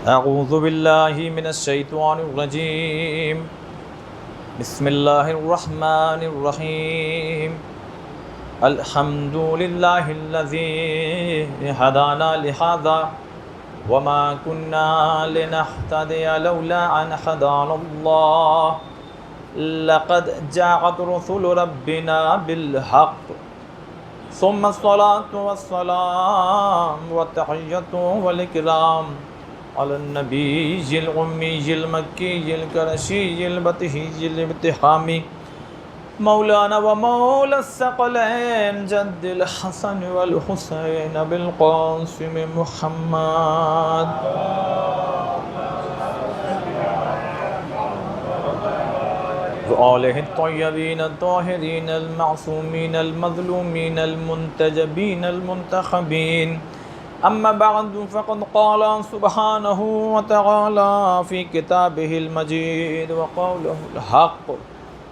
اعوذ باللہ من الشیطان الرجیم بسم اللہ الرحمن الرحیم الحمد للہ الذی ہدانا لہذا وما كنا لنهتدي لولا ان هدانا اللہ لقد جاءت رسل ربنا بالحق ثم الصلاة والسلام والتحية والإكرام على النبي الأمي المكي القرشي البطحي الابتحامي مولانا ومولى الثقلين جد الحسن والحسين بالقاسم محمد وآله الطيبين الطاهرين المعصومين المظلومين المنتجبين المنتخبين أما بعد فقد قال سبحانه وتعالى في كتابه المجيد وقوله الحق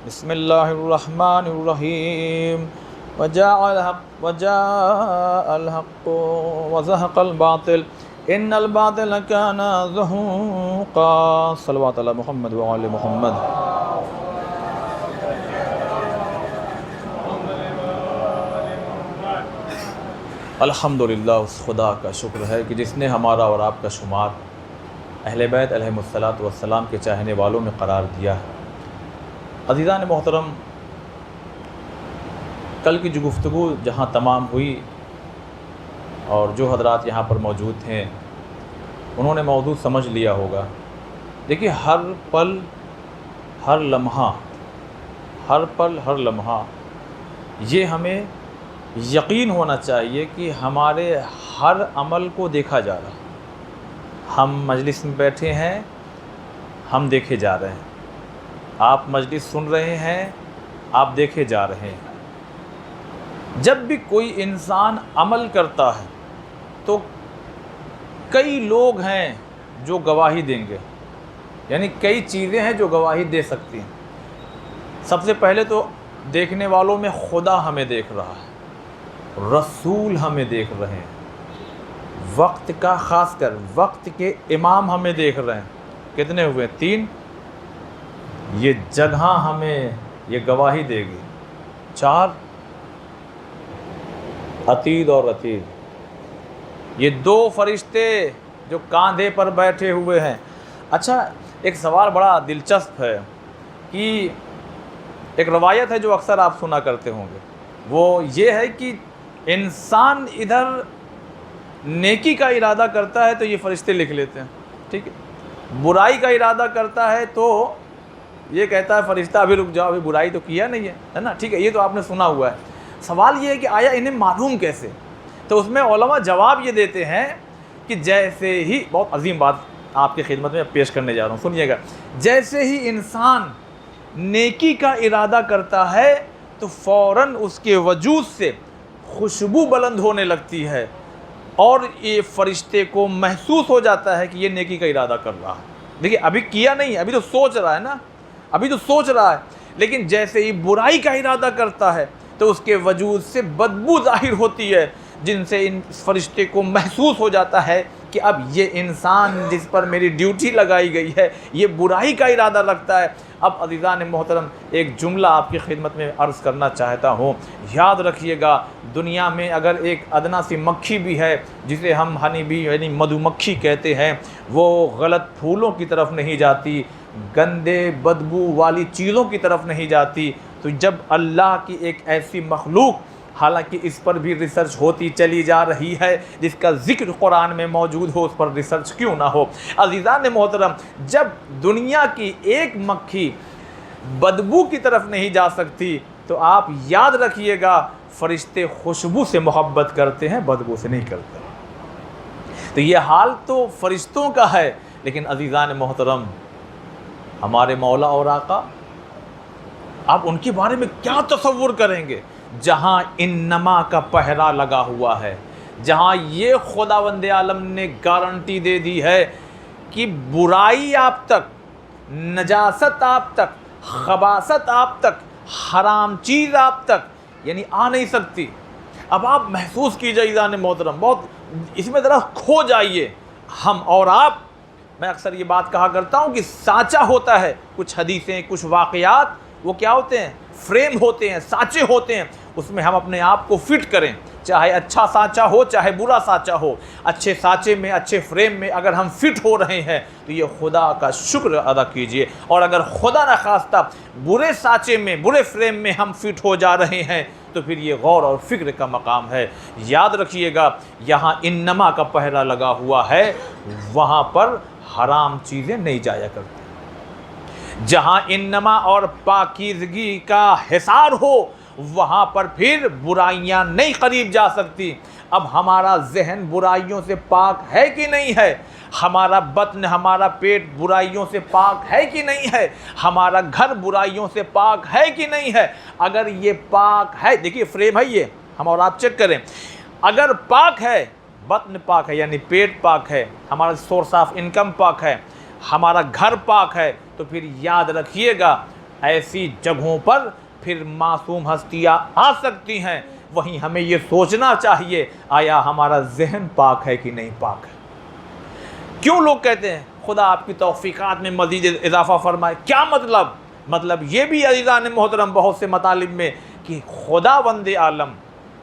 بسم الله الرحمن الرحيم وجاء الحق وزهق الباطل إن الباطل كان زهوقا صلوات على محمد وعلى محمد. الحمدللہ، اس خدا کا شکر ہے کہ جس نے ہمارا اور آپ کا شمار اہل بیت علیہم الصلاۃ والسلام کے چاہنے والوں میں قرار دیا ہے. عزیزان محترم، کل کی جو گفتگو جہاں تمام ہوئی اور جو حضرات یہاں پر موجود تھے انہوں نے موضوع سمجھ لیا ہوگا. دیکھیے، ہر پل ہر لمحہ یہ ہمیں یقین ہونا چاہیے کہ ہمارے ہر عمل کو دیکھا جا رہا ہے. ہم مجلس میں بیٹھے ہیں، ہم دیکھے جا رہے ہیں. آپ مجلس سن رہے ہیں، آپ دیکھے جا رہے ہیں. جب بھی کوئی انسان عمل کرتا ہے تو کئی لوگ ہیں جو گواہی دیں گے، یعنی کئی چیزیں ہیں جو گواہی دے سکتی ہیں. سب سے پہلے تو دیکھنے والوں میں خدا ہمیں دیکھ رہا ہے، رسول ہمیں دیکھ رہے ہیں، وقت کا خاص کر وقت کے امام ہمیں دیکھ رہے ہیں. کتنے ہوئے؟ 3. یہ جگہ ہمیں یہ گواہی دے گی. 4. عتید اور عتید، یہ 2 فرشتے جو کاندھے پر بیٹھے ہوئے ہیں. اچھا، ایک سوال بڑا دلچسپ ہے کہ ایک روایت ہے جو اکثر آپ سنا کرتے ہوں گے، وہ یہ ہے کہ انسان ادھر نیکی کا ارادہ کرتا ہے تو یہ فرشتے لکھ لیتے ہیں، ٹھیک ہے. برائی کا ارادہ کرتا ہے تو یہ کہتا ہے فرشتہ ابھی رک جاؤ، ابھی برائی تو کیا نہیں ہے نا، ٹھیک ہے. یہ تو آپ نے سنا ہوا ہے. سوال یہ ہے کہ آیا انہیں معلوم کیسے؟ تو اس میں علماء جواب یہ دیتے ہیں کہ جیسے ہی، بہت عظیم بات آپ کی خدمت میں پیش کرنے جا رہا ہوں، سنیے گا. جیسے ہی انسان نیکی کا ارادہ کرتا ہے تو فوراً اس کے وجود سے خوشبو بلند ہونے لگتی ہے اور یہ فرشتے کو محسوس ہو جاتا ہے کہ یہ نیکی کا ارادہ کر رہا ہے. دیکھیے، ابھی کیا نہیں ہے، ابھی تو سوچ رہا ہے نا، ابھی تو سوچ رہا ہے. لیکن جیسے ہی برائی کا ارادہ کرتا ہے تو اس کے وجود سے بدبو ظاہر ہوتی ہے، جن سے ان فرشتے کو محسوس ہو جاتا ہے کہ اب یہ انسان جس پر میری ڈیوٹی لگائی گئی ہے یہ برائی کا ارادہ رکھتا ہے. اب عزیزان محترم، ایک جملہ آپ کی خدمت میں عرض کرنا چاہتا ہوں. یاد رکھیے گا، دنیا میں اگر ایک ادنا سی مکھی بھی ہے جسے ہم ہنی بی یعنی مدھو مکھی کہتے ہیں، وہ غلط پھولوں کی طرف نہیں جاتی، گندے بدبو والی چیزوں کی طرف نہیں جاتی. تو جب اللہ کی ایک ایسی مخلوق، حالانکہ اس پر بھی ریسرچ ہوتی چلی جا رہی ہے، جس کا ذکر قرآن میں موجود ہو، اس پر ریسرچ کیوں نہ ہو. عزیزان محترم، جب دنیا کی ایک مکھی بدبو کی طرف نہیں جا سکتی تو آپ یاد رکھیے گا فرشتے خوشبو سے محبت کرتے ہیں، بدبو سے نہیں کرتے. تو یہ حال تو فرشتوں کا ہے. لیکن عزیزان محترم، ہمارے مولا اور آقا، آپ ان کے بارے میں کیا تصور کریں گے؟ جہاں انما کا پہرا لگا ہوا ہے، جہاں یہ خداوند عالم نے گارنٹی دے دی ہے کہ برائی آپ تک، نجاست آپ تک، خباثت آپ تک، حرام چیز آپ تک یعنی آ نہیں سکتی. اب آپ محسوس کیجئے عزیزان محترم، بہت اس میں ذرا کھو جائیے. ہم اور آپ میں اکثر یہ بات کہا کرتا ہوں کہ سانچہ ہوتا ہے، کچھ حدیثیں، کچھ واقعات وہ کیا ہوتے ہیں؟ فریم ہوتے ہیں، سانچے ہوتے ہیں، اس میں ہم اپنے آپ کو فٹ کریں، چاہے اچھا سانچہ ہو چاہے برا سانچہ ہو، اچھے سانچے میں، اچھے فریم میں اگر ہم فٹ ہو رہے ہیں تو یہ خدا کا شکر ادا کیجئے، اور اگر خدا نخواستہ برے سانچے میں، برے فریم میں ہم فٹ ہو جا رہے ہیں تو پھر یہ غور اور فکر کا مقام ہے۔ یاد رکھیے گا، یہاں انما کا پہرا لگا ہوا ہے، وہاں پر حرام چیزیں نہیں جایا کرتی۔ جہاں انما اور پاکیزگی کا حصار ہو وہاں پر پھر برائیاں نہیں قریب جا سکتی۔ اب ہمارا ذہن برائیوں سے پاک ہے کہ نہیں ہے؟ ہمارا بطن، ہمارا پیٹ برائیوں سے پاک ہے کہ نہیں ہے؟ ہمارا گھر برائیوں سے پاک ہے کہ نہیں ہے؟ اگر یہ پاک ہے، دیکھیے فریم ہے یہ، ہم اور آپ چیک کریں، اگر پاک ہے، بطن پاک ہے یعنی پیٹ پاک ہے، ہمارا سورس آف انکم پاک ہے، ہمارا گھر پاک ہے، تو پھر یاد رکھیے گا ایسی جگہوں پر پھر معصوم ہستیاں آ سکتی ہیں۔ وہیں ہمیں یہ سوچنا چاہیے آیا ہمارا ذہن پاک ہے کہ نہیں پاک ہے۔ کیوں لوگ کہتے ہیں خدا آپ کی توفیقات میں مزید اضافہ فرمائے؟ کیا مطلب یہ بھی عزیزان محترم بہت سے مطالب میں کہ خدا بند عالم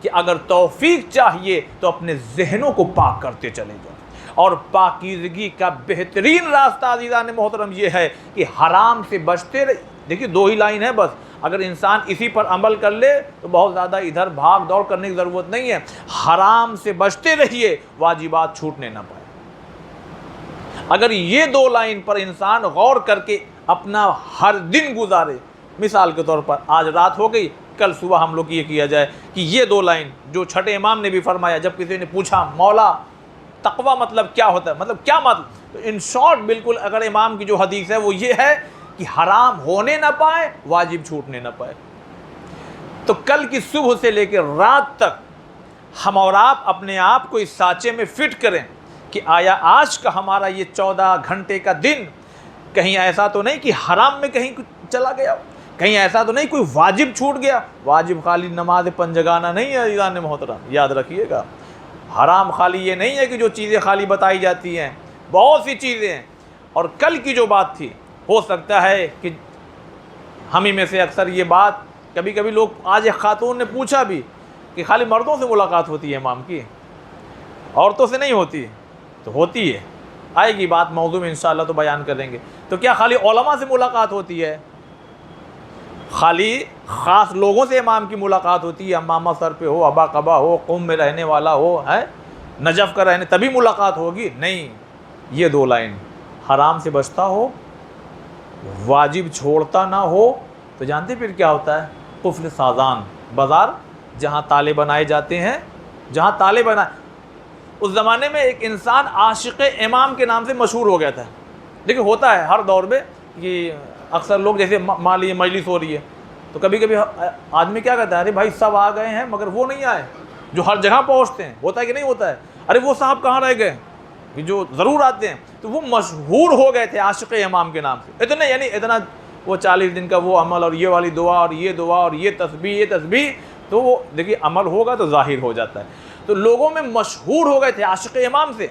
کہ اگر توفیق چاہیے تو اپنے ذہنوں کو پاک کرتے چلے جائیں، اور پاکیزگی کا بہترین راستہ عزیزان محترم یہ ہے کہ حرام سے بچتے رہے۔ دیکھیے دو ہی لائن ہے بس، اگر انسان اسی پر عمل کر لے تو بہت زیادہ ادھر بھاگ دوڑ کرنے کی ضرورت نہیں ہے۔ حرام سے بچتے رہیے، واجبات چھوٹنے نہ پائے۔ اگر یہ دو لائن پر انسان غور کر کے اپنا ہر دن گزارے، مثال کے طور پر آج رات ہو گئی، کل صبح ہم لوگ یہ کیا جائے کہ یہ دو لائن جو چھٹے امام نے بھی فرمایا، جب کسی نے پوچھا مولا تقوی مطلب کیا ہوتا ہے، مطلب کیا مطلب، تو ان شارٹ بالکل اگر امام کی جو حدیث ہے وہ یہ ہے کہ حرام ہونے نہ پائے، واجب چھوٹنے نہ پائے۔ تو کل کی صبح سے لے کے رات تک ہم اور آپ اپنے آپ کو اس سانچے میں فٹ کریں کہ آیا آج کا ہمارا یہ 14 گھنٹے کا دن کہیں ایسا تو نہیں کہ حرام میں کہیں چلا گیا، کہیں ایسا تو نہیں کوئی واجب چھوٹ گیا۔ واجب خالی نماز پنجگانہ نہیں ہے عزیزان محترم، یاد رکھیے گا۔ حرام خالی یہ نہیں ہے کہ جو چیزیں خالی بتائی جاتی ہیں، بہت سی چیزیں ہیں۔ اور کل کی جو بات تھی، ہو سکتا ہے کہ ہم ہی میں سے اکثر یہ بات کبھی کبھی لوگ، آج ایک خاتون نے پوچھا بھی کہ خالی مردوں سے ملاقات ہوتی ہے امام کی، عورتوں سے نہیں ہوتی؟ تو ہوتی ہے، آئے گی بات موضوع میں انشاءاللہ تو بیان کریں گے۔ تو کیا خالی علماء سے ملاقات ہوتی ہے؟ خالی خاص لوگوں سے امام کی ملاقات ہوتی ہے؟ امامہ سر پہ ہو، ابا قبا ہو، قوم میں رہنے والا ہو، ہے نجف کا رہنے، تبھی ملاقات ہوگی؟ نہیں۔ یہ دو لائن، حرام سے بچتا ہو، واجب چھوڑتا نہ ہو، تو جانتے پھر کیا ہوتا ہے؟ قفل سازان، بازار جہاں تالے بنائے جاتے ہیں، جہاں تالے بنائے، اس زمانے میں ایک انسان عاشق امام کے نام سے مشہور ہو گیا تھا۔ دیکھیں ہوتا ہے ہر دور میں کہ اکثر لوگ جیسے مان لیجیے مجلس ہو رہی ہے تو کبھی کبھی آدمی کیا کہتا ہے، ارے بھائی سب آ گئے ہیں مگر وہ نہیں آئے جو ہر جگہ پہنچتے ہیں۔ ہوتا ہے کہ نہیں ہوتا ہے؟ ارے وہ صاحب کہاں رہ گئے جو ضرور آتے ہیں۔ تو وہ مشہور ہو گئے تھے عاشق امام کے نام سے، اتنے یعنی اتنا وہ 40 دن کا وہ عمل اور یہ والی دعا اور یہ دعا اور یہ تسبیح، تو وہ دیکھیے عمل ہوگا تو ظاہر ہو جاتا ہے۔ تو لوگوں میں مشہور ہو گئے تھے عاشق امام سے۔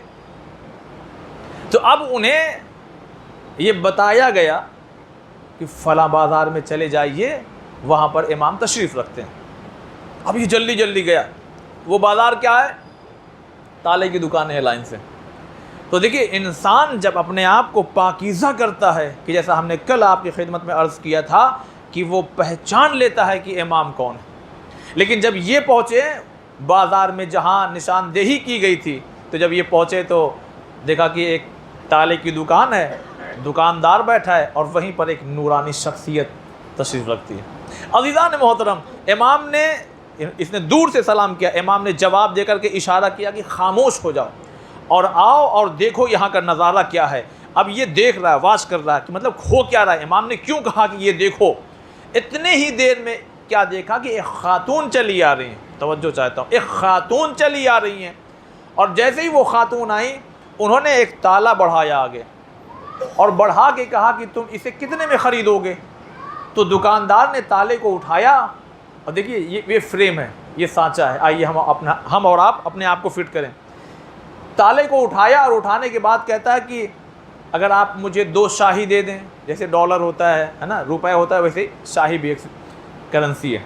تو اب انہیں یہ بتایا گیا کہ فلاں بازار میں چلے جائیے، وہاں پر امام تشریف رکھتے ہیں۔ اب یہ جلدی جلدی گیا، وہ بازار کیا ہے؟ تالے کی دکان ہے لائن سے۔ تو دیکھیے انسان جب اپنے آپ کو پاکیزہ کرتا ہے، کہ جیسا ہم نے کل آپ کی خدمت میں عرض کیا تھا کہ وہ پہچان لیتا ہے کہ امام کون ہے۔ لیکن جب یہ پہنچے بازار میں جہاں نشاندہی کی گئی تھی، تو جب یہ پہنچے تو دیکھا کہ ایک تالے کی دکان ہے، دکاندار بیٹھا ہے، اور وہیں پر ایک نورانی شخصیت تشریف رکھتی ہے۔ عزیزان محترم، امام نے، اس نے دور سے سلام کیا، امام نے جواب دے کر کے اشارہ کیا کہ خاموش ہو جاؤ اور آؤ اور دیکھو یہاں کا نظارہ کیا ہے۔ اب یہ دیکھ رہا ہے، واچ کر رہا ہے کہ مطلب ہو کیا رہا ہے، امام نے کیوں کہا کہ یہ دیکھو۔ اتنے ہی دیر میں کیا دیکھا کہ ایک خاتون چلی آ رہی ہیں، توجہ چاہتا ہوں، ایک خاتون چلی آ رہی ہیں، اور جیسے ہی وہ خاتون آئیں انہوں نے ایک تالا بڑھایا آگے، اور بڑھا کے کہا کہ تم اسے کتنے میں خریدو گے؟ تو دکاندار نے تالے کو اٹھایا، اور دیکھیے یہ فریم ہے، یہ سانچہ ہے، آئیے ہم اور آپ اپنے آپ کو فٹ کریں۔ تالے کو اٹھایا اور اٹھانے کے بعد کہتا ہے کہ اگر آپ مجھے 2 شاہی دے دیں، جیسے ڈالر ہوتا ہے نا، روپے ہوتا ہے، ویسے شاہی بھی ایک کرنسی ہے،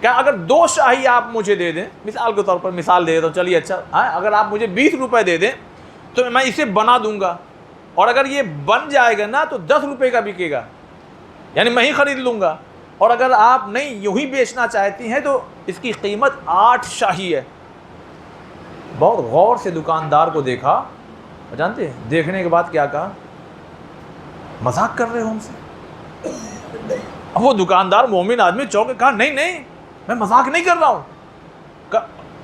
کیا اگر 2 شاہی آپ مجھے دے دیں، مثال کے طور پر مثال دے دیتا ہوں، چلیے اچھا، اگر آپ مجھے 20 روپے دے دیں تو میں اسے بنا دوں گا، اور اگر یہ بن جائے گا نا تو 10 روپے کا بکے گا، یعنی میں ہی خرید لوں گا، اور اگر آپ نہیں یوں ہی بیچنا چاہتی ہیں تو اس کی قیمت 8 شاہی ہے۔ بہت غور سے دکاندار کو دیکھا، جانتے ہیں دیکھنے کے بعد کیا کہا؟ مذاق کر رہے ہو ہم سے؟ اب وہ دکاندار مومن آدمی چونک کے کہا نہیں نہیں میں مذاق نہیں کر رہا ہوں۔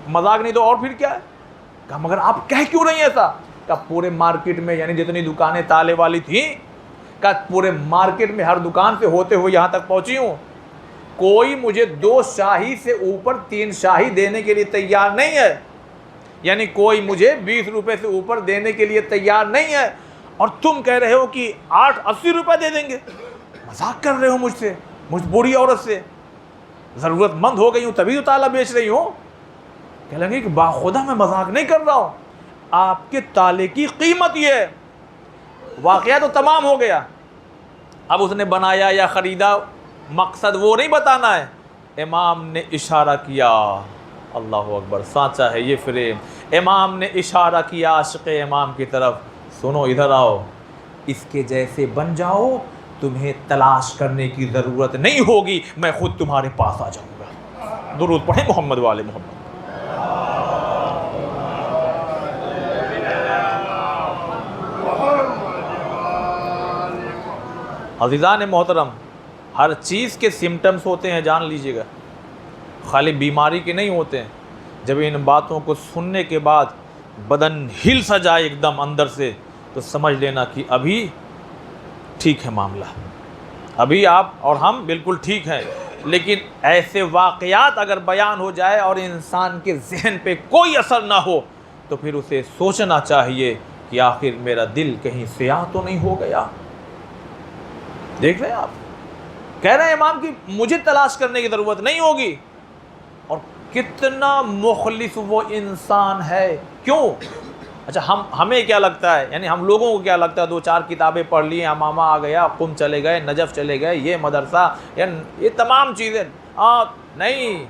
مذاق نہیں تو اور پھر کیا ہے؟ کہا مگر آپ کہہ کیوں نہیں ایسا؟ کہا پورے مارکیٹ میں یعنی جتنی دکانیں تالے والی تھیں، کہا پورے مارکیٹ میں ہر دکان سے ہوتے ہوئے یہاں تک پہنچی ہوں، کوئی مجھے 2 شاہی سے اوپر 3 شاہی دینے کے لیے تیار نہیں ہے، یعنی کوئی مجھے 20 روپے سے اوپر دینے کے لیے تیار نہیں ہے، اور تم کہہ رہے ہو کہ 80 روپے دے دیں گے؟ مذاق کر رہے ہو مجھ سے، مجھ بوڑھی عورت سے؟ ضرورت مند ہو گئی ہوں تبھی تو تالا بیچ رہی ہوں۔ کہہ لیں گے کہ باخدا میں مذاق نہیں کر رہا ہوں، آپ کے تالے کی قیمت یہ ہے۔ واقعہ تو تمام ہو گیا، اب اس نے بنایا یا خریدا، مقصد وہ نہیں بتانا ہے۔ امام نے اشارہ کیا، اللہ اکبر، سانچا ہے یہ فریم۔ امام نے اشارہ کیا عاشق امام کی طرف، سنو ادھر آؤ، اس کے جیسے بن جاؤ، تمہیں تلاش کرنے کی ضرورت نہیں ہوگی، میں خود تمہارے پاس آ جاؤں گا۔ درود پڑھیں محمد والے محمد۔ عزیزان محترم، ہر چیز کے سمٹمز ہوتے ہیں، جان لیجئے گا، خالی بیماری کے نہیں ہوتے ہیں۔ جب ان باتوں کو سننے کے بعد بدن ہل سا جائے ایک دم اندر سے، تو سمجھ لینا کہ ابھی ٹھیک ہے معاملہ، ابھی آپ اور ہم بالکل ٹھیک ہیں۔ لیکن ایسے واقعات اگر بیان ہو جائے اور انسان کے ذہن پہ کوئی اثر نہ ہو، تو پھر اسے سوچنا چاہیے کہ آخر میرا دل کہیں سیاہ تو نہیں ہو گیا۔ دیکھ رہے ہیں آپ، کہہ رہے ہیں امام کہ مجھے تلاش کرنے کی ضرورت نہیں ہوگی، اور کتنا مخلص وہ انسان ہے۔ کیوں؟ اچھا ہمیں کیا لگتا ہے، یعنی ہم لوگوں کو کیا لگتا ہے، 2-4 کتابیں پڑھ لی، امامہ آ گیا، قم چلے گئے، نجف چلے گئے، یہ مدرسہ، یہ تمام چیزیں، نہیں،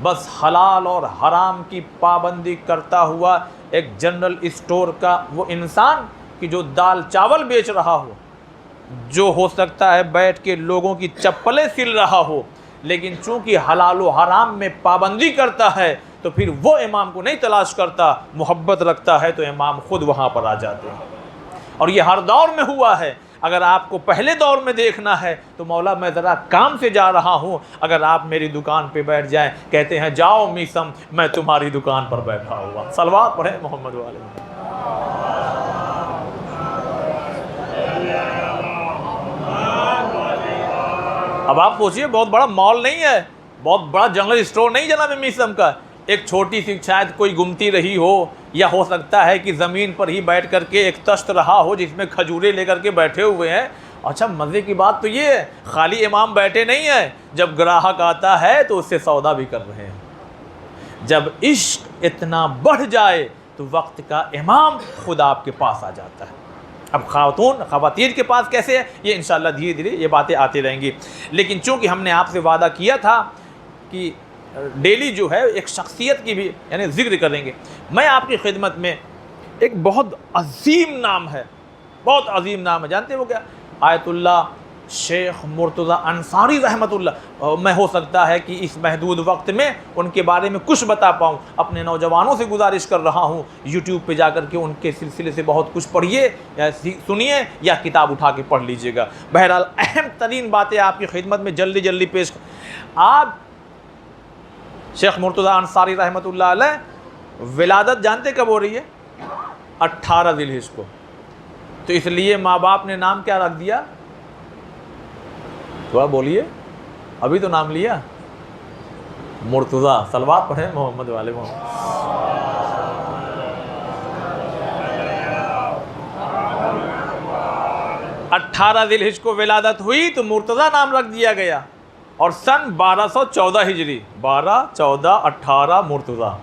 بس حلال اور حرام کی پابندی کرتا ہوا ایک جنرل اسٹور کا وہ انسان کہ جو دال چاول بیچ رہا ہو، جو ہو سکتا ہے بیٹھ کے لوگوں کی چپلیں سل رہا ہو، لیکن چونکہ حلال و حرام میں پابندی کرتا ہے، تو پھر وہ امام کو نہیں تلاش کرتا، محبت رکھتا ہے تو امام خود وہاں پر آ جاتے ہیں۔ اور یہ ہر دور میں ہوا ہے۔ اگر آپ کو پہلے دور میں دیکھنا ہے تو مولا میں ذرا کام سے جا رہا ہوں، اگر آپ میری دکان پہ بیٹھ جائیں، کہتے ہیں جاؤ میسم، میں تمہاری دکان پر بیٹھا ہوا۔ صلوات پڑھیں محمد والے۔ اب آپ سوچئے، بہت بڑا مال نہیں ہے، بہت بڑا جنرل اسٹور نہیں جناب میسم کا، ایک چھوٹی سی شاید کوئی گمتی رہی ہو، یا ہو سکتا ہے کہ زمین پر ہی بیٹھ کر کے ایک تشت رہا ہو جس میں کھجورے لے کر کے بیٹھے ہوئے ہیں۔ اچھا مزے کی بات تو یہ ہے، خالی امام بیٹھے نہیں ہیں، جب گراہک آتا ہے تو اس سے سودا بھی کر رہے ہیں۔ جب عشق اتنا بڑھ جائے تو وقت کا امام خود آپ کے پاس آ جاتا ہے۔ اب خواتین کے پاس کیسے ہے، یہ انشاءاللہ دھیرے دھیرے یہ باتیں آتی رہیں گی، لیکن چونکہ ہم نے آپ سے وعدہ کیا تھا کہ ڈیلی جو ہے ایک شخصیت کی بھی یعنی ذکر کریں گے، میں آپ کی خدمت میں ایک بہت عظیم نام ہے، بہت عظیم نام ہے، جانتے ہیں وہ کیا؟ آیت اللہ شیخ مرتضیٰ انصاری رحمۃ اللہ۔ میں ہو سکتا ہے کہ اس محدود وقت میں ان کے بارے میں کچھ بتا پاؤں، اپنے نوجوانوں سے گزارش کر رہا ہوں، یوٹیوب پہ جا کر کے ان کے سلسلے سے بہت کچھ پڑھیے یا سنیے یا کتاب اٹھا کے پڑھ لیجئے گا۔ بہرحال اہم ترین باتیں آپ کی خدمت میں جلدی جلدی پیش آپ شیخ مرتضیٰ انصاری رحمۃ اللہ علیہ ولادت جانتے کب ہو رہی ہے؟ 18 ذی الحجہ کو، تو اس لیے ماں باپ نے نام کیا رکھ دیا؟ تھوڑا بولیے، ابھی تو نام لیا، مرتضیٰ۔ صلوات پڑھیں محمد والے محمد۔ 18 ذی الحجہ کو ولادت ہوئی تو مرتضیٰ نام رکھ دیا گیا، اور سن 1214 ہجری، 12 14 18 مرتضیٰ۔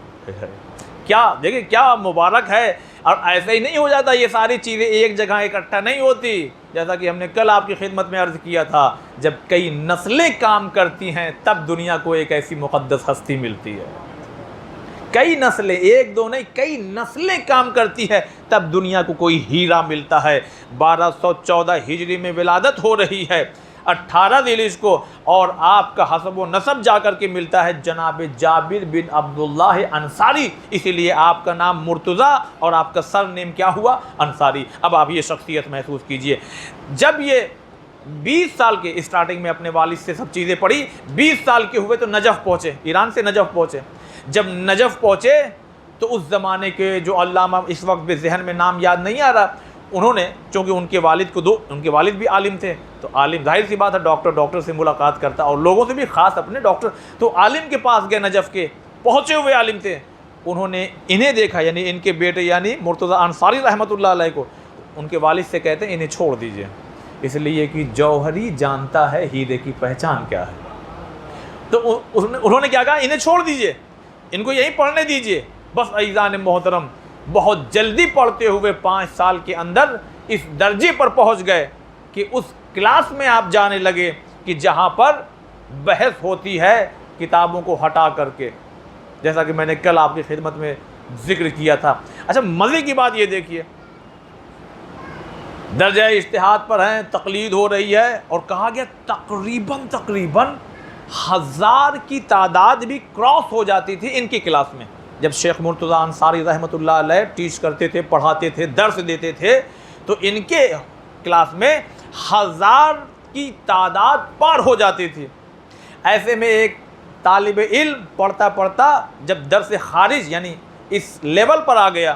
کیا دیکھیں کیا مبارک ہے، اور ایسا ہی نہیں ہو جاتا، یہ ساری چیزیں ایک جگہ اکٹھا نہیں ہوتی. جیسا کہ ہم نے کل آپ کی خدمت میں عرض کیا تھا، جب کئی نسلیں کام کرتی ہیں تب دنیا کو ایک ایسی مقدس ہستی ملتی ہے. کئی نسلیں، ایک دو نہیں، کئی نسلیں کام کرتی ہے تب دنیا کو کوئی ہیرا ملتا ہے. 1214 ہجری میں ولادت ہو رہی ہے 18 ذیلحج کو، اور آپ کا حسب و نسب جا کر کے ملتا ہے جناب جابر بن عبداللہ انصاری، اسی لیے آپ کا نام مرتضیٰ اور آپ کا سر نیم کیا ہوا؟ انصاری. اب آپ یہ شخصیت محسوس کیجئے. جب یہ 20 سال کے، اسٹارٹنگ میں اپنے والد سے سب چیزیں پڑھی، 20 سال کے ہوئے تو نجف پہنچے، ایران سے نجف پہنچے. جب نجف پہنچے تو اس زمانے کے جو علامہ، اس وقت بھی ذہن میں نام یاد نہیں آ رہا، انہوں نے، چونکہ ان کے والد بھی عالم تھے، تو عالم ظاہر سی بات ہے ڈاکٹر سے ملاقات کرتا، اور لوگوں سے بھی خاص اپنے ڈاکٹر، تو عالم کے پاس گئے، نجف کے پہنچے ہوئے عالم تھے. انہوں نے انہیں دیکھا، یعنی ان کے بیٹے یعنی مرتضیٰ انصاری رحمۃ اللہ علیہ کو. ان کے والد سے کہتے ہیں انہیں چھوڑ دیجئے، اس لیے کہ جوہری جانتا ہے ہیرے کی پہچان کیا ہے. تو انہوں نے کیا کہا؟ انہیں چھوڑ دیجئے، ان کو یہیں پڑھنے دیجئے. بس عزیزان محترم، بہت جلدی پڑھتے ہوئے 5 سال کے اندر اس درجے پر پہنچ گئے کہ اس کلاس میں آپ جانے لگے کہ جہاں پر بحث ہوتی ہے کتابوں کو ہٹا کر کے، جیسا کہ میں نے کل آپ کی خدمت میں ذکر کیا تھا. اچھا، مزے کی بات یہ دیکھیے، درجہ اجتہاد پر ہیں، تقلید ہو رہی ہے، اور کہا گیا تقریباً 1000 کی تعداد بھی کراس ہو جاتی تھی ان کی کلاس میں. جب شیخ مرتضیٰ انصاری رحمۃ اللہ علیہ ٹیچ کرتے تھے، پڑھاتے تھے، درس دیتے تھے، تو ان کے کلاس میں 1000 کی تعداد پار ہو جاتی تھی. ایسے میں ایک طالب علم پڑھتا پڑھتا جب درس خارج یعنی اس لیول پر آ گیا،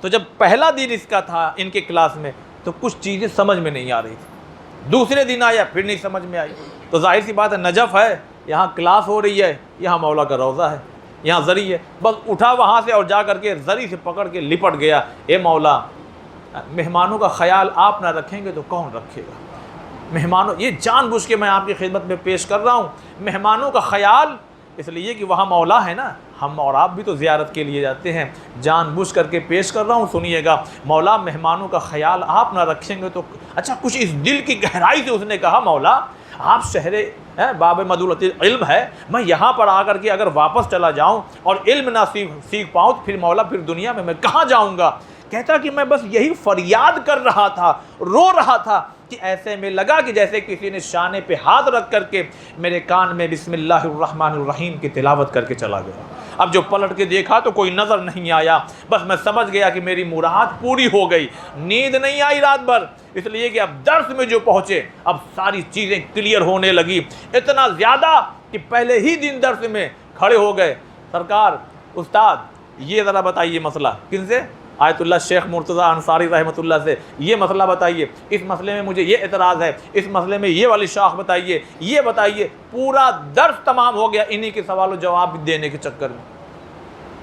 تو جب پہلا دن اس کا تھا ان کے کلاس میں، تو کچھ چیزیں سمجھ میں نہیں آ رہی تھی. دوسرے دن آیا، پھر نہیں سمجھ میں آئی. تو ظاہر سی بات ہے، نجف ہے، یہاں کلاس ہو رہی ہے، یہاں مولا کا روضہ ہے، یہاں زری ہے. بس اٹھا وہاں سے اور جا کر کے زری سے پکڑ کے لپٹ گیا. اے مولا، مہمانوں کا خیال آپ نہ رکھیں گے تو کون رکھے گا؟ مہمانوں، یہ جان بوجھ کے میں آپ کی خدمت میں پیش کر رہا ہوں، مہمانوں کا خیال، اس لیے کہ وہاں مولا ہے نا، ہم اور آپ بھی تو زیارت کے لیے جاتے ہیں. جان بوجھ کر کے پیش کر رہا ہوں، سنیے گا. مولا، مہمانوں کا خیال آپ نہ رکھیں گے تو، اچھا کچھ اس دل کی گہرائی سے اس نے کہا، مولا آپ شہر باب مدولت علم ہے، میں یہاں پر آ کر کے اگر واپس چلا جاؤں اور علم نہ سیکھ پاؤں تو پھر مولا پھر دنیا میں کہاں جاؤں گا؟ کہتا کہ میں بس یہی فریاد کر رہا تھا، رو رہا تھا، کہ ایسے میں لگا کہ جیسے کسی نے شانے پہ ہاتھ رکھ کر کے میرے کان میں بسم اللہ الرحمن الرحیم کی تلاوت کر کے چلا گیا. اب جو پلٹ کے دیکھا تو کوئی نظر نہیں آیا، بس میں سمجھ گیا کہ میری مراد پوری ہو گئی. نیند نہیں آئی رات بھر، اس لیے کہ اب درس میں جو پہنچے اب ساری چیزیں کلیئر ہونے لگی. اتنا زیادہ کہ پہلے ہی دن درس میں کھڑے ہو گئے، سرکار استاد یہ ذرا بتائیے مسئلہ. کن سے؟ آیت اللہ شیخ مرتضیٰ انصاری رحمۃ اللہ سے. یہ مسئلہ بتائیے، اس مسئلے میں مجھے یہ اعتراض ہے، اس مسئلے میں یہ والی شاخ بتائیے، یہ بتائیے. پورا درس تمام ہو گیا انہی کے سوال و جواب دینے کے چکر میں.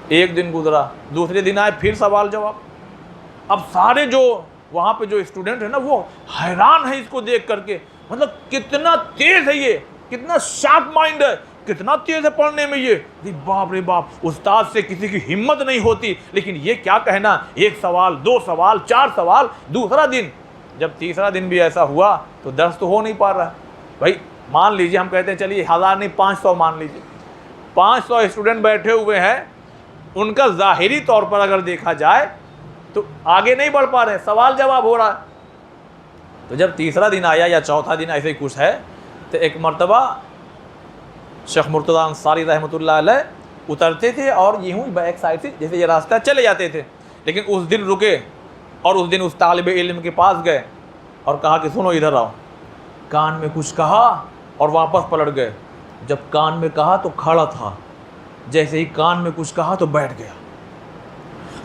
ایک دن گزرا، دوسرے دن آئے، پھر سوال جواب. اب سارے جو وہاں پہ جو اسٹوڈنٹ ہیں نا وہ حیران ہیں اس کو دیکھ کر کے، مطلب کتنا تیز ہے یہ، کتنا شارپ مائنڈ ہے، کتنا تیز ہے پڑھنے میں یہ. باپ رے باپ، استاد سے کسی کی ہمت نہیں ہوتی، لیکن یہ کیا کہنا، 1 سوال 2 سوال 4 سوال. دوسرا دن، جب تیسرا دن بھی ایسا ہوا تو درس تو ہو نہیں پا رہا. بھائی مان لیجئے، ہم کہتے ہیں چلیے 1000 نہیں 500 مان لیجئے، 500 اسٹوڈنٹ بیٹھے ہوئے ہیں، ان کا ظاہری طور پر اگر دیکھا جائے تو آگے نہیں بڑھ پا رہے، سوال جواب ہو رہا ہے. تو جب تیسرا دن آیا یا چوتھا دن ایسے ہی کچھ ہے، تو ایک مرتبہ شیخ مرتضیٰ انصاری رحمۃ اللہ علیہ اترتے تھے اور یوں ہی بیک سائڈ سے جیسے یہ راستہ چلے جاتے تھے. لیکن اس دن رکے اور اس دن اس طالب علم کے پاس گئے اور کہا کہ سنو ادھر آؤ. کان میں کچھ کہا اور واپس پلٹ گئے. جب کان میں کہا تو کھڑا تھا، جیسے ہی کان میں کچھ کہا تو بیٹھ گیا،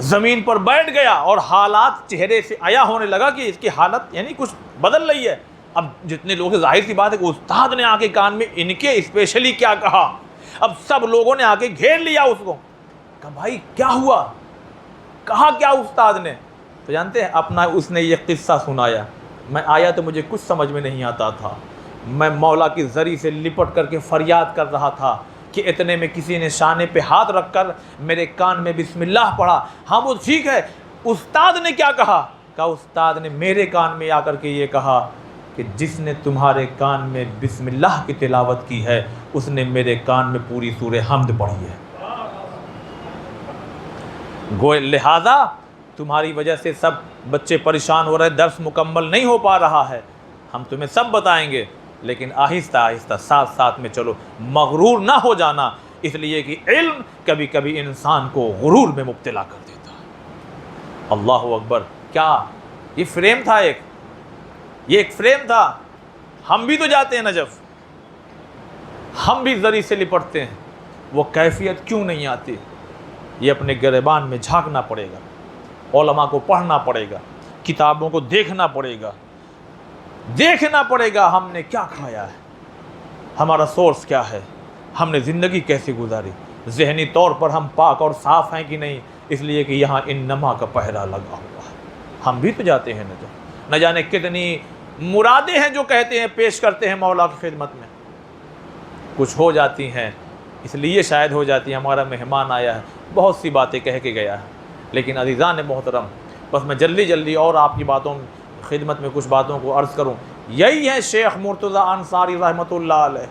زمین پر بیٹھ گیا، اور حالات چہرے سے عیا ہونے لگا کہ اس کی حالت یعنی کچھ بدل رہی ہے. اب جتنے لوگ، ظاہر سی بات ہے کہ استاد نے آ کے کان میں ان کے اسپیشلی کیا کہا. اب سب لوگوں نے آ کے گھیر لیا اس کو، کہا بھائی کیا ہوا، کہا کیا استاد نے. تو جانتے ہیں اپنا اس نے یہ قصہ سنایا. میں آیا تو مجھے کچھ سمجھ میں نہیں آتا تھا، میں مولا کی زری سے لپٹ کر کے فریاد کر رہا تھا کہ اتنے میں کسی نے شانے پہ ہاتھ رکھ کر میرے کان میں بسم اللہ پڑھا. ہاں وہ ٹھیک ہے، استاد نے کیا کہا استاد نے میرے کان میں آ کر کے یہ کہا کہ جس نے تمہارے کان میں بسم اللہ کی تلاوت کی ہے اس نے میرے کان میں پوری سورہ حمد پڑھی ہے. گوئے لہذا تمہاری وجہ سے سب بچے پریشان ہو رہے، درس مکمل نہیں ہو پا رہا ہے، ہم تمہیں سب بتائیں گے، لیکن آہستہ آہستہ ساتھ ساتھ میں چلو، مغرور نہ ہو جانا، اس لیے کہ علم کبھی کبھی انسان کو غرور میں مبتلا کر دیتا ہے. اللہ اکبر. کیا یہ فریم تھا؟ یہ ایک فریم تھا. ہم بھی تو جاتے ہیں نجف، ہم بھی زری سے لپٹتے ہیں، وہ کیفیت کیوں نہیں آتی؟ یہ اپنے گریبان میں جھانکنا پڑے گا، علماء کو پڑھنا پڑے گا، کتابوں کو دیکھنا پڑے گا ہم نے کیا کھایا ہے، ہمارا سورس کیا ہے، ہم نے زندگی کیسے گزاری، ذہنی طور پر ہم پاک اور صاف ہیں کہ نہیں، اس لیے کہ یہاں انما کا پہرا لگا ہوا ہے. ہم بھی تو جاتے ہیں نہ جانے کتنی مرادیں ہیں جو کہتے ہیں پیش کرتے ہیں مولا کی خدمت میں، کچھ ہو جاتی ہیں، اس لیے شاید ہو جاتی ہیں. ہمارا مہمان آیا ہے، بہت سی باتیں کہہ کے گیا ہے، لیکن عزیزان محترم، بس میں جلدی اور آپ کی باتوں خدمت میں کچھ باتوں کو عرض کروں. یہی ہے شیخ مرتضی انصاری رحمۃ اللہ علیہ.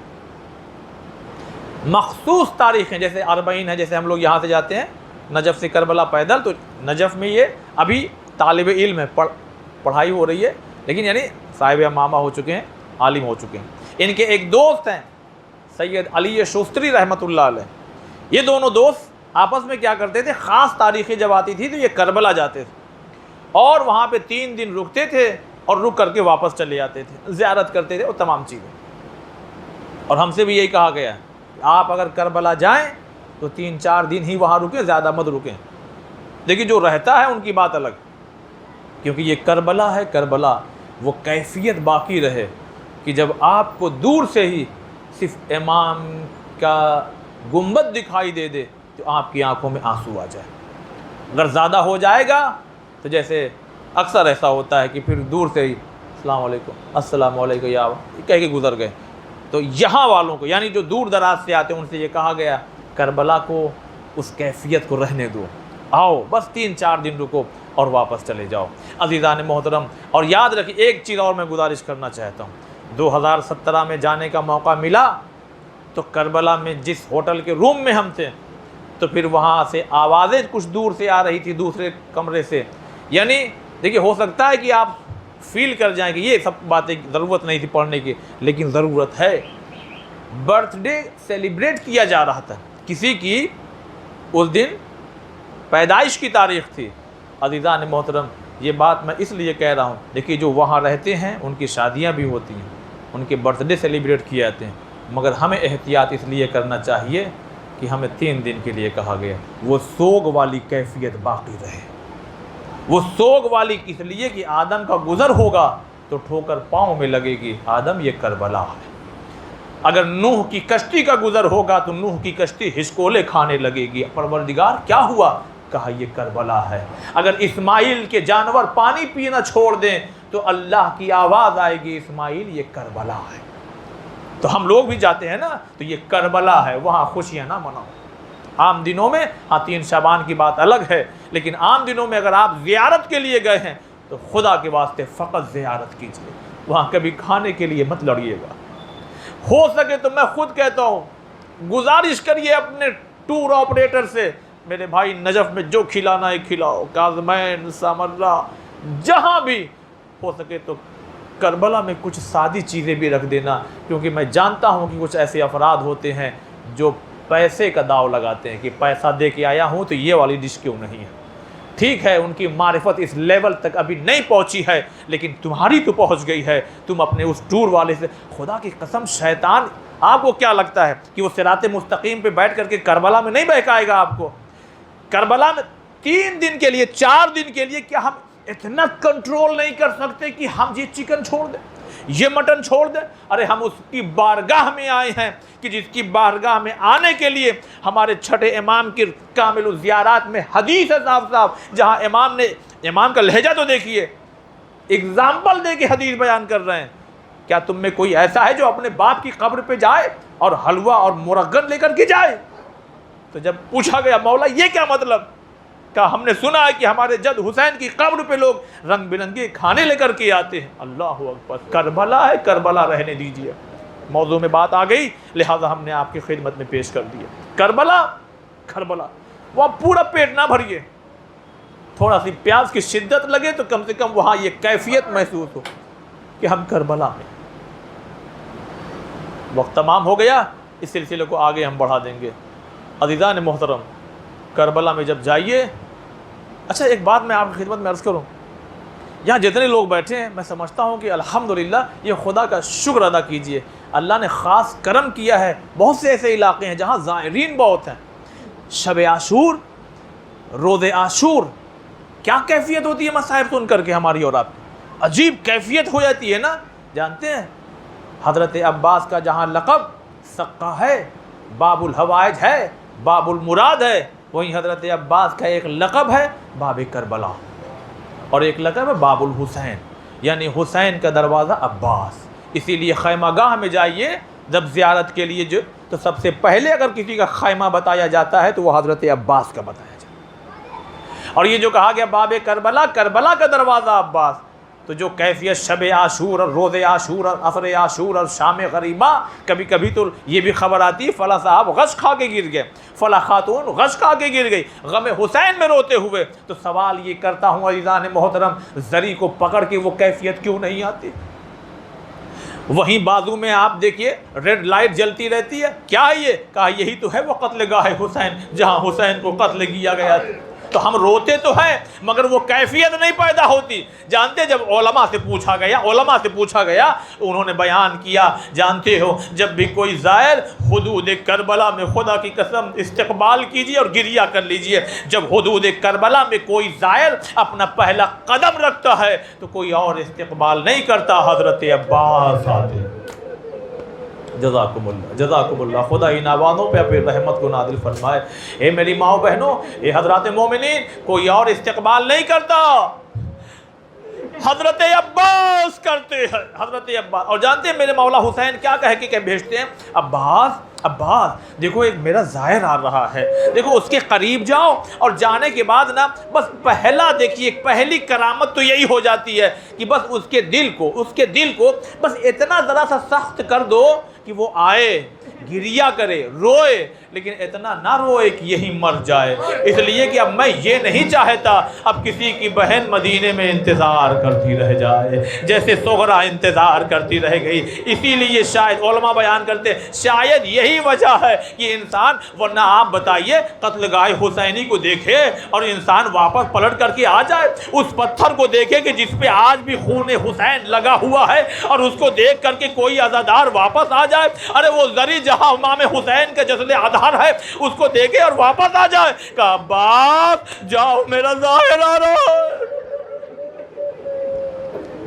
مخصوص تاریخیں جیسے 40 ہے، جیسے ہم لوگ یہاں سے جاتے ہیں نجف سے کربلا پیدل، تو نجف میں یہ ابھی طالب علم ہے، پڑھائی ہو رہی ہے، لیکن یعنی صاحب امامہ ہو چکے ہیں، عالم ہو چکے ہیں. ان کے ایک دوست ہیں سید علی شوستری رحمۃ اللہ علیہ. یہ دونوں دوست آپس میں کیا کرتے تھے، خاص تاریخیں جب آتی تھی تو یہ کربلا جاتے تھے اور وہاں پہ 3 دن رکتے تھے اور رک کر کے واپس چلے جاتے تھے، زیارت کرتے تھے اور تمام چیزیں. اور ہم سے بھی یہی کہا گیا ہے کہ آپ اگر کربلا جائیں تو 3-4 دن ہی وہاں رکیں، زیادہ مت رکیں. لیکن جو رہتا ہے ان کی بات الگ، کیونکہ یہ کربلا ہے. کربلا وہ کیفیت باقی رہے کہ جب آپ کو دور سے ہی صرف امام کا گنبد دکھائی دے تو آپ کی آنکھوں میں آنسو آ جائے. اگر زیادہ ہو جائے گا تو جیسے اکثر ایسا ہوتا ہے کہ پھر دور سے ہی السلام علیکم یا کہہ کے گزر گئے. تو یہاں والوں کو، یعنی جو دور دراز سے آتے ہیں، ان سے یہ کہا گیا کربلا کو اس کیفیت کو رہنے دو، آؤ بس 3-4 دن رکو اور واپس چلے جاؤ. عزیزان محترم، اور یاد رکھیں ایک چیز اور میں گزارش کرنا چاہتا ہوں. 2017 میں جانے کا موقع ملا تو کربلا میں جس ہوٹل کے روم میں ہم تھے، تو پھر وہاں سے آوازیں کچھ دور سے آ رہی تھی، دوسرے کمرے سے. یعنی دیکھیے، ہو سکتا ہے کہ آپ فیل کر جائیں کہ یہ سب باتیں ضرورت نہیں تھی پڑھنے کی، لیکن ضرورت ہے. برتھ ڈے سیلیبریٹ کیا جا رہا تھا کسی کی، اس دن پیدائش کی تاریخ تھی. عزیزان محترم، یہ بات میں اس لیے کہہ رہا ہوں، دیکھیے جو وہاں رہتے ہیں ان کی شادیاں بھی ہوتی ہیں، ان کے برتھ ڈے سیلیبریٹ کیے جاتے ہیں، مگر ہمیں احتیاط اس لیے کرنا چاہیے کہ ہمیں 3 دن کے لیے کہا گیا. وہ سوگ والی کیفیت باقی رہے. وہ سوگ والی اس لیے کہ آدم کا گزر ہوگا تو ٹھوکر پاؤں میں لگے گی، آدم یہ کربلا ہے. اگر نوح کی کشتی کا گزر ہوگا تو نوح کی کشتی ہچکولے کھانے لگے گی. پروردگار کیا ہوا؟ کہا یہ کربلا ہے. اگر اسماعیل کے جانور پانی پینا چھوڑ دیں تو اللہ کی آواز آئے گی، اسماعیل یہ کربلا ہے. تو ہم لوگ بھی جاتے ہیں نا، تو یہ کربلا ہے، وہاں خوشیاں نہ مناؤ. عام دنوں میں 3 شعبان کی بات الگ ہے، لیکن عام دنوں میں اگر آپ زیارت کے لیے گئے ہیں تو خدا کے واسطے فقط زیارت کیجیے، وہاں کبھی کھانے کے لیے مت لڑیے گا. ہو سکے تو میں خود کہتا ہوں، گزارش کریے اپنے ٹور آپریٹر سے، میرے بھائی نجف میں جو کھلانا ہے کھلاؤ، کاظمین، سامرہ، جہاں بھی ہو سکے تو کربلا میں کچھ سادی چیزیں بھی رکھ دینا، کیونکہ میں جانتا ہوں کہ کچھ ایسے افراد ہوتے ہیں جو پیسے کا داؤ لگاتے ہیں کہ پیسہ دے کے آیا ہوں تو یہ والی ڈش کیوں نہیں ہے. ٹھیک ہے، ان کی معرفت اس لیول تک ابھی نہیں پہنچی ہے، لیکن تمہاری تو پہنچ گئی ہے. تم اپنے اس ٹور والے سے، خدا کی قسم شیطان آپ کو کیا لگتا ہے کہ وہ صراط مستقیم پہ بیٹھ کر کے کربلا میں نہیں بہکائے گا آپ کو؟ کربلا میں 3 دن کے لیے، 4 دن کے لیے کیا ہم اتنا کنٹرول نہیں کر سکتے کہ ہم یہ چکن چھوڑ دیں، یہ مٹن چھوڑ دیں؟ ارے ہم اس کی بارگاہ میں آئے ہیں کہ جس کی بارگاہ میں آنے کے لیے ہمارے چھٹے امام کی کامل الزیارات میں حدیث ہے صاف، جہاں امام کا لہجہ تو دیکھیے، اگزامپل دے کے حدیث بیان کر رہے ہیں. کیا تم میں کوئی ایسا ہے جو اپنے باپ کی قبر پہ جائے اور حلوہ اور مرغن لے کر کے جائے؟ تو جب پوچھا گیا مولا یہ کیا مطلب، کہا ہم نے سنا ہے کہ ہمارے جد حسین کی قبر پہ لوگ رنگ برنگے کھانے لے کر کے آتے ہیں۔ اللہ اکبر، کربلا ہے، کربلا رہنے دیجیے، موضوع میں بات آ گئی لہذا ہم نے آپ کی خدمت میں پیش کر دیا۔ کربلا، کربلا، وہ پورا پیٹ نہ بھریے، تھوڑا سی پیاس کی شدت لگے تو کم سے کم وہاں یہ کیفیت محسوس ہو کہ ہم کربلا میں۔ وقت تمام ہو گیا، اس سلسلے کو آگے ہم بڑھا دیں گے۔ عزیزان محترم، کربلا میں جب جائیے، اچھا ایک بات میں آپ کی خدمت میں عرض کروں، یہاں جتنے لوگ بیٹھے ہیں میں سمجھتا ہوں کہ الحمدللہ یہ خدا کا شکر ادا کیجئے، اللہ نے خاص کرم کیا ہے۔ بہت سے ایسے علاقے ہیں جہاں زائرین بہت ہیں۔ شب عاشور، روز عاشور، کیا کیفیت ہوتی ہے مصائب سن کر کے ہماری اور آپ کی، عجیب کیفیت ہو جاتی ہے نا۔ جانتے ہیں حضرت عباس کا جہاں لقب سقا ہے، باب الحوائج ہے، باب المراد ہے، وہیں حضرت عباس کا ایک لقب ہے باب کربلا، اور ایک لقب ہے باب الحسین، یعنی حسین کا دروازہ عباس۔ اسی لیے خیمہ گاہ میں جائیے جب زیارت کے لیے تو سب سے پہلے اگر کسی کا خیمہ بتایا جاتا ہے تو وہ حضرت عباس کا بتایا جاتا ہے۔ اور یہ جو کہا گیا باب کربلا، کربلا کا دروازہ عباس، تو جو کیفیت شب عاشور اور روز عاشور اور عصر عاشور اور شام غریبہ، کبھی کبھی تو یہ بھی خبر آتی ہے فلاں صاحب غش کھا کے گر گئے، فلاں خاتون غش کھا کے گر گئی غم حسین میں روتے ہوئے، تو سوال یہ کرتا ہوں عزیزان محترم، زری کو پکڑ کے وہ کیفیت کیوں نہیں آتی؟ وہیں بازو میں آپ دیکھیے ریڈ لائٹ جلتی رہتی ہے، کیا ہے یہ؟ کہا یہی تو ہے وہ قتل گاہ حسین جہاں حسین کو قتل کیا گیا تھا۔ تو ہم روتے تو ہیں مگر وہ کیفیت نہیں پیدا ہوتی۔ جانتے جب علماء سے پوچھا گیا انہوں نے بیان کیا، جانتے ہو جب بھی کوئی زائر حدود کربلا میں خدا کی قسم استقبال کیجئے اور گریہ کر لیجئے، جب حدود کربلا میں کوئی زائر اپنا پہلا قدم رکھتا ہے تو کوئی اور استقبال نہیں کرتا، حضرت عباس آتے۔ جزاکم اللہ، جزاکم اللہ، خدا ان آوازوں پہ اپنی رحمت کو نازل فرمائے۔ اے میری ماں بہنوں، اے حضرات مومنین، کوئی اور استقبال نہیں کرتا، حضرت عباس کرتے ہیں، حضرت عباس۔ اور جانتے ہیں میرے مولا حسین کیا کہہ کے بھیجتے ہیں؟ عباس، عباس دیکھو ایک میرا زائر آ رہا ہے، دیکھو اس کے قریب جاؤ، اور جانے کے بعد نا بس پہلا دیکھیے پہلی کرامت تو یہی ہو جاتی ہے کہ بس اس کے دل کو بس اتنا ذرا سا سخت کر دو کہ وہ آئے، گریہ کرے، روئے، لیکن اتنا نہ روئے کہ یہی مر جائے، اس لیے کہ اب میں یہ نہیں چاہتا اب کسی کی بہن مدینے میں انتظار کرتی رہ جائے جیسے سغرا انتظار کرتی رہ گئی۔ اسی لیے شاید علماء بیان کرتے شاید یہی وجہ ہے کہ انسان، ورنہ آپ بتائیے قتل گاہ حسینی کو دیکھے اور انسان واپس پلٹ کر کے آ جائے، اس پتھر کو دیکھے کہ جس پہ آج بھی خون حسین لگا ہوا ہے، اور اس کو دیکھ کر کے کوئی عزادار واپس آ جائے، ارے وہ زری جہاں امام حسین کا جسد آدھار ہے اس کو دیکھے اور واپس آ جائے، کہا عباس جاؤ میرا ظاہر آ رہا ہے۔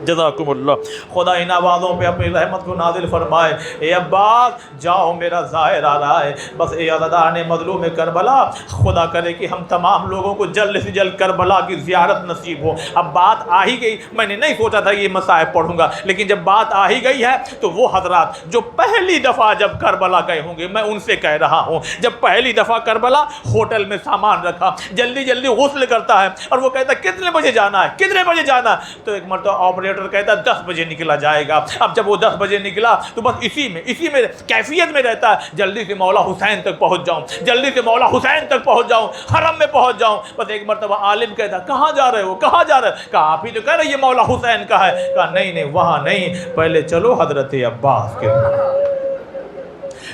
جزاکم اللہ، خدا ان آوازوں پہ اپنی رحمت کو نازل فرمائے۔ اے عباس جاؤ میرا ظاہر آ رہا ہے۔ بس اے عزادارِ مظلوم کربلا، خدا کرے کہ ہم تمام لوگوں کو جلد سے جلد کربلا کی زیارت نصیب ہو۔ اب بات آ ہی گئی، میں نے نہیں سوچا تھا یہ مصائب پڑھوں گا، لیکن جب بات آ ہی گئی ہے تو وہ حضرات جو پہلی دفعہ جب کربلا گئے ہوں گے، میں ان سے کہہ رہا ہوں، جب پہلی دفعہ کربلا ہوٹل میں سامان رکھا، جلدی جلدی غسل کرتا ہے اور وہ کہتا ہے کتنے بجے جانا ہے، کتنے بجے جانا ہے؟ تو ایک مرتبہ آپریٹر کہتا 10 بجے نکلا جائے گا۔ اب جب وہ 10 بجے نکلا تو بس اسی میں کیفیت میں رہتا ہے، جلدی سے مولا حسین تک پہنچ جاؤں، جلدی سے مولا حسین تک پہنچ جاؤں، حرم میں پہنچ جاؤں۔ بس ایک مرتبہ عالم کہتا کہاں جا رہے ہو، کہاں جا رہے ہو؟ کہا آپ ہی تو کہہ رہے یہ مولا حسین کا ہے۔ کہا نہیں وہاں نہیں، پہلے چلو حضرت عباس کے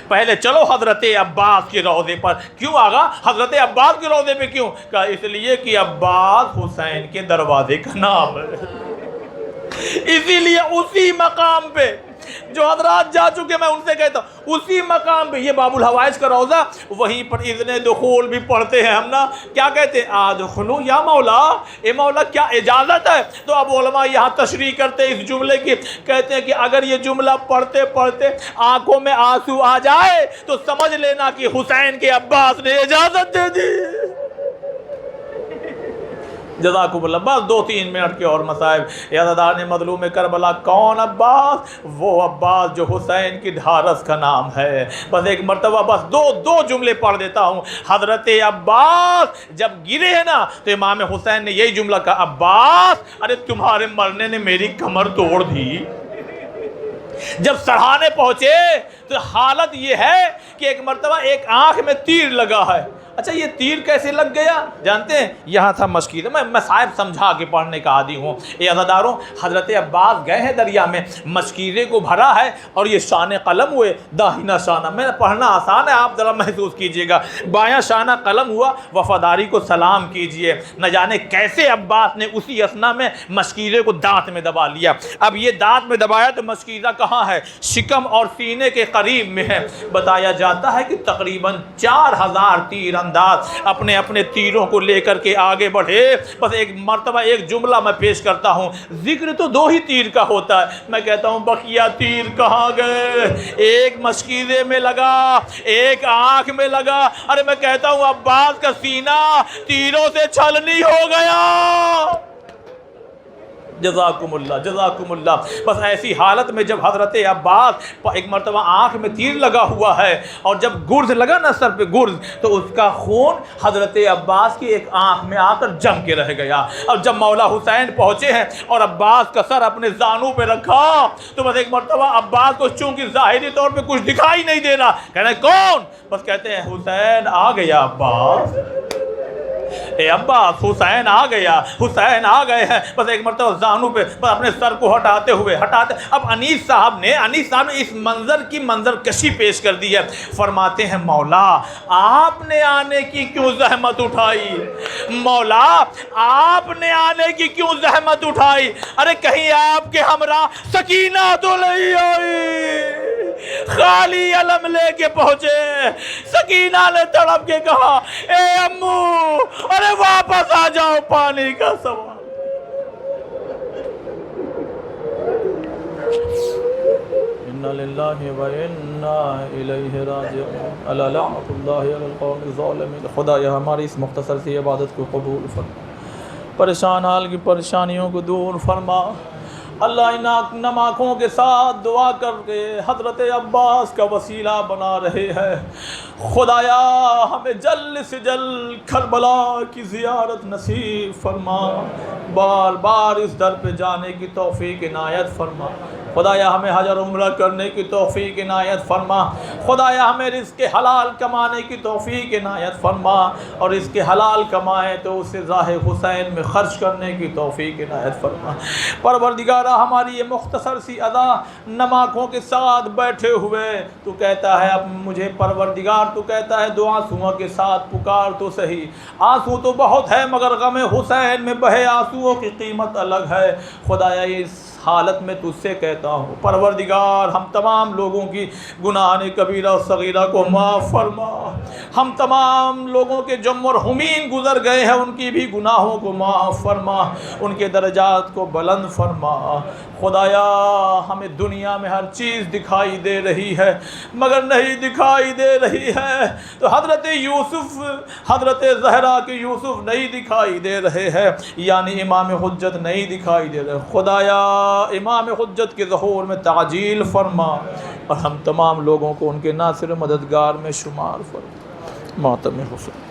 پہلے چلو حضرت عباس کے روضے پر۔ کیوں آگا حضرت عباس کے روضے پہ کیوں؟ کہا اس لیے کہ عباس حسین کے دروازے کا نام ہے، اسی لیے اسی مقام پہ جو حضرات جا چکے میں ان سے کہتا ہوں اسی مقام پہ یہ باب الحوائج کا روضہ، وہیں پر اذن دخول بھی پڑھتے ہیں ہم نا، کیا کہتے ہیں ادخلوا یا مولا، اے مولا کیا اجازت ہے؟ تو اب علماء یہاں تشریح کرتے ہیں اس جملے کی، کہتے ہیں کہ اگر یہ جملہ پڑھتے پڑھتے آنکھوں میں آنسو آ جائے تو سمجھ لینا کہ حسین کے عباس نے اجازت دے دی۔ جزاکم اللہ. بس 2-3 منٹ کے اور مصائب. عزادار نے مظلوم کربلا کون؟ عباس. وہ عباس جو حسین کی ڈھارس کا نام ہے. بس ایک مرتبہ بس دو جملے پڑھ دیتا ہوں. حضرت عباس جب گرے ہیں نا تو امام حسین نے یہی جملہ کہا، عباس ارے تمہارے مرنے نے میری کمر توڑ دی. جب سرحانے پہنچے تو حالت یہ ہے کہ ایک مرتبہ ایک آنکھ میں تیر لگا ہے. اچھا یہ تیر کیسے لگ گیا جانتے ہیں؟ یہاں تھا مشکیزہ. میں مصائب سمجھا کے پڑھنے کا عادی ہوں. اے عزاداروں، حضرت عباس گئے ہیں دریا میں، مشکیزے کو بھرا ہے اور یہ شانہ قلم ہوئے. داہنا شانہ میں پڑھنا آسان ہے، آپ ذرا محسوس کیجئے گا. بایاں شانہ قلم ہوا، وفاداری کو سلام کیجئے. نہ جانے کیسے عباس نے اسی اثنا میں مشکیزے کو دانت میں دبا لیا. اب یہ دانت میں دبایا تو مشکیزہ کہاں ہے؟ شکم اور سینے کے قریب میں ہے. بتایا جاتا ہے کہ تقریباً 4000 تیر انداز اپنے اپنے تیروں کو لے کر کے آگے بڑھے. بس ایک مرتبہ ایک جملہ میں پیش کرتا ہوں. ذکر تو 2 ہی تیر کا ہوتا ہے، میں کہتا ہوں بقیہ تیر کہاں گئے؟ ایک مشکیزے میں لگا، ایک آنکھ میں لگا. ارے میں کہتا ہوں عباس کا سینہ تیروں سے چھلنی ہو گیا. جزاکم اللہ جزاکم اللہ. بس ایسی حالت میں جب حضرت عباس ایک مرتبہ آنکھ میں تیر لگا ہوا ہے اور جب گرز لگا نا سر پہ گرز، تو اس کا خون حضرت عباس کی ایک آنکھ میں آ کر جم کے رہ گیا. اب جب مولا حسین پہنچے ہیں اور عباس کا سر اپنے زانوں پہ رکھا تو بس ایک مرتبہ عباس کو چونکہ ظاہری طور پہ کچھ دکھائی نہیں دے رہا، کہنا کون؟ بس کہتے ہیں حسین آ گیا. عباس اے عباس حسین آ گیا، حسین آ گئے ہیں. بس ایک مرتبہ زانوں پہ بس اپنے سر کو ہٹاتے اب انیس صاحب نے اس منظر کی منظر کشی پیش کر دی ہے. فرماتے ہیں مولا آپ نے آنے کی کیوں زحمت اٹھائی؟ مولا آپ نے آنے کی کیوں زحمت اٹھائی؟ ارے کہیں آپ کے ہمراہ سکینہ تو نہیں آئی؟ خالی علم لے کے پہنچے. سکینہ نے تڑپ کے کہا اے امو ارے واپس آ جاؤ، پانی کا سوال. انا للہ و انا الیہ راجعون. الا لعنۃ اللہ علی القوم الظالمین. خدایا ہماری اس مختصر سی عبادت کو قبول فرما، پریشان حال کی پریشانیوں کو دور فرما. اللہ ان نم آنکھوں کے ساتھ دعا کر کے حضرت عباس کا وسیلہ بنا رہے ہیں. خدایا ہمیں جلد سے جلد کربلا کی زیارت نصیب فرما، بار بار اس در پہ جانے کی توفیق عنایت فرما. خدایا ہمیں حج اور عمرہ کرنے کی توفیق عنایت فرما. خدایا ہمیں رزق حلال کمانے کی توفیق عنایت فرما، اور رزق حلال کمائیں تو اسے ذاہ حسین میں خرچ کرنے کی توفیق عنایت فرما. پروردگارہ ہماری یہ مختصر سی ادا نم آنکھوں کے ساتھ بیٹھے ہوئے تو کہتا ہے اب مجھے پروردگار، تو کہتا ہے دو آنسوؤں کے ساتھ پکار تو صحیح. آنسو تو بہت ہے مگر غم حسین میں بہے آنسوؤں کی قیمت الگ ہے. خدایا اس حالت میں تجھ سے کہتا ہوں پروردگار ہم تمام لوگوں کی گناہ کبیرہ اور صغیرہ کو معاف فرما. ہم تمام لوگوں کے جو مرحومین گزر گئے ہیں ان کی بھی گناہوں کو معاف فرما، ان کے درجات کو بلند فرما. خدایا ہمیں دنیا میں ہر چیز دکھائی دے رہی ہے مگر نہیں دکھائی دے رہی ہے تو حضرت یوسف، حضرت زہرا کے یوسف نہیں دکھائی دے رہے ہیں، یعنی امام حجت نہیں دکھائی دے رہے. خدایا امام حجت کے ظہور میں تعجیل فرما اور ہم تمام لوگوں کو ان کے ناصر و مددگار میں شمار فرما. ماتم حسین.